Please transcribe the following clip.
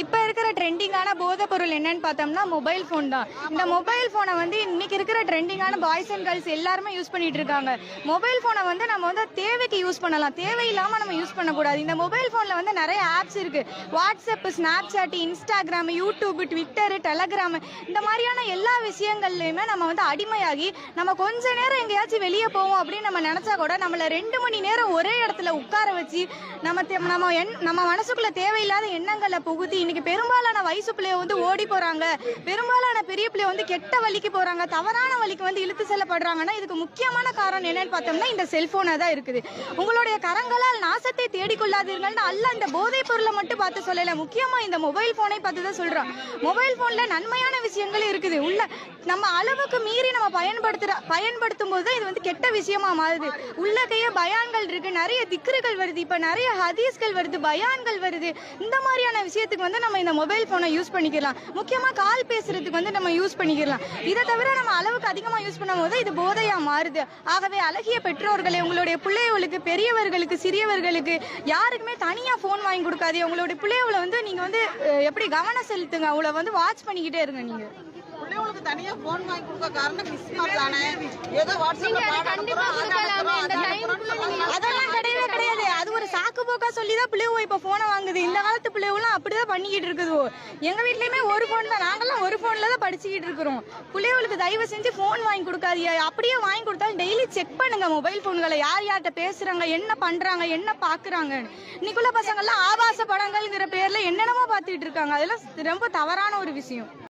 இப்ப இருக்கிற ட்ரெண்டிங்கான போதை பொருள் என்னன்னு பார்த்தோம்னா மொபைல் போன் தான். இந்த மொபைல் போனை வந்து இன்னைக்கு இருக்கிற ட்ரெண்டிங்கான பாய்ஸ் அண்ட் கேர்ள்ஸ் எல்லாருமே யூஸ் பண்ணிட்டு இருக்காங்க. மொபைல் போனை வந்து நம்ம வந்து தேவைக்கு யூஸ் பண்ணலாம், தேவையில்லாம நம்ம யூஸ் பண்ணக்கூடாது. இந்த மொபைல் போன்ல வந்து நிறைய ஆப்ஸ் இருக்கு. WhatsApp, Snapchat, Instagram, YouTube, Twitter, Telegram, இந்த மாதிரியான எல்லா விஷயங்கள்லயுமே நம்ம வந்து அடிமையாகி நம்ம கொஞ்ச நேரம் எங்கேயாச்சும் வெளியே போவோம் அப்படின்னு நம்ம நினைச்சா கூட நம்மள 2 மணி நேரம் ஒரே இடத்துல உட்கார வச்சு நம்ம மனசுக்குள்ள தேவையில்லாத எண்ணங்களை புகுத்தி இன்னைக்கு பெரும்பாலான வயசு பிள்ளைய வந்து ஓடி போறாங்க, பெரும்பாலான பெரிய பிள்ளைய வந்து கெட்ட வழிக்கு போறாங்க, தவறான வழிக்கு வந்து இழுத்து செல்லப்படுறாங்கன்னா இதுக்கு முக்கியமான காரணம் என்னன்னு பார்த்தோம்னா இந்த செல்போனா தான் இருக்குது. உங்களுடைய கரங்களால் நாசத்தை தேடிக்கொள்ளாதீர்கள் அல்ல இந்த போதைப் பொருளை மட்டும் பார்த்து சொல்லல, முக்கியமா இந்த மொபைல் போனை பார்த்து தான் சொல்றோம். மொபைல் போன்ல நன்மையான விஷயங்கள் இருக்குது. உள்ள நம்ம அளவுக்கு மீறி நம்ம பயன்படுத்தும் போது இது வந்து கெட்ட விஷயமா மாறுது. உள்ளக்கையே பயான்கள் இருக்கு, நிறைய திக்ருகள் வருது, இப்ப நிறைய ஹதீஸ்கள் வருது, பயான்கள் வருது. இந்த மாதிரியான விஷயத்துக்கு வந்து நம்ம இந்த மொபைல் போனை யூஸ் பண்ணிக்கலாம். முக்கியமா கால் பேசுறதுக்கு வந்து நம்ம யூஸ் பண்ணிக்கலாம். இதை தவிர நம்ம அளவுக்கு அதிகமா யூஸ் பண்ணும் போது இது போதையா மாறுது. ஆகவே அழகிய பெற்றோர்களே, உங்களுடைய பிள்ளைகளுக்கு, பெரியவர்களுக்கு, சிறியவர்களுக்கு யாருக்குமே தனியா போன் வாங்கி கொடுக்காதீங்க. உங்களுடைய பிள்ளைகளை வந்து நீங்க வந்து எப்படி கவனம் செலுத்துங்க, அவளை வந்து வாட்ச் பண்ணிக்கிட்டே இருங்க. நீங்க பிள்ளைகளுக்கு தனியா போன் வாங்கி கொடுக்க காரணம் தானே, ஏதோ வாட்ஸ்அப்ல அதெல்லாம் கிடையவே கிடையாது. அது ஒரு சாக்கு போக்கா சொல்லிதான் பிள்ளைவோ இப்ப போனை வாங்குது. இந்த காலத்து பிள்ளைவெல்லாம் அப்படிதான் பண்ணிக்கிட்டு இருக்குது. எங்க வீட்லயுமே ஒரு போன் தான், நாங்கெல்லாம் ஒரு போன்ல தான் படிச்சுக்கிட்டு இருக்கிறோம். பிள்ளைகளுக்கு தயவு செஞ்சு போன் வாங்கி கொடுக்காதீங்க. அப்படியே வாங்கி கொடுத்தாலும் டெய்லி செக் பண்ணுங்க மொபைல் போன்களை, யார் யார்கிட்ட பேசுறாங்க, என்ன பண்றாங்க, என்ன பாக்குறாங்க. இன்னைக்குள்ள பசங்க எல்லாம் ஆபாச படங்கள்ங்கிற பேர்ல என்னென்னமோ பாத்துக்கிட்டு இருக்காங்க. அதெல்லாம் ரொம்ப தவறான ஒரு விஷயம்.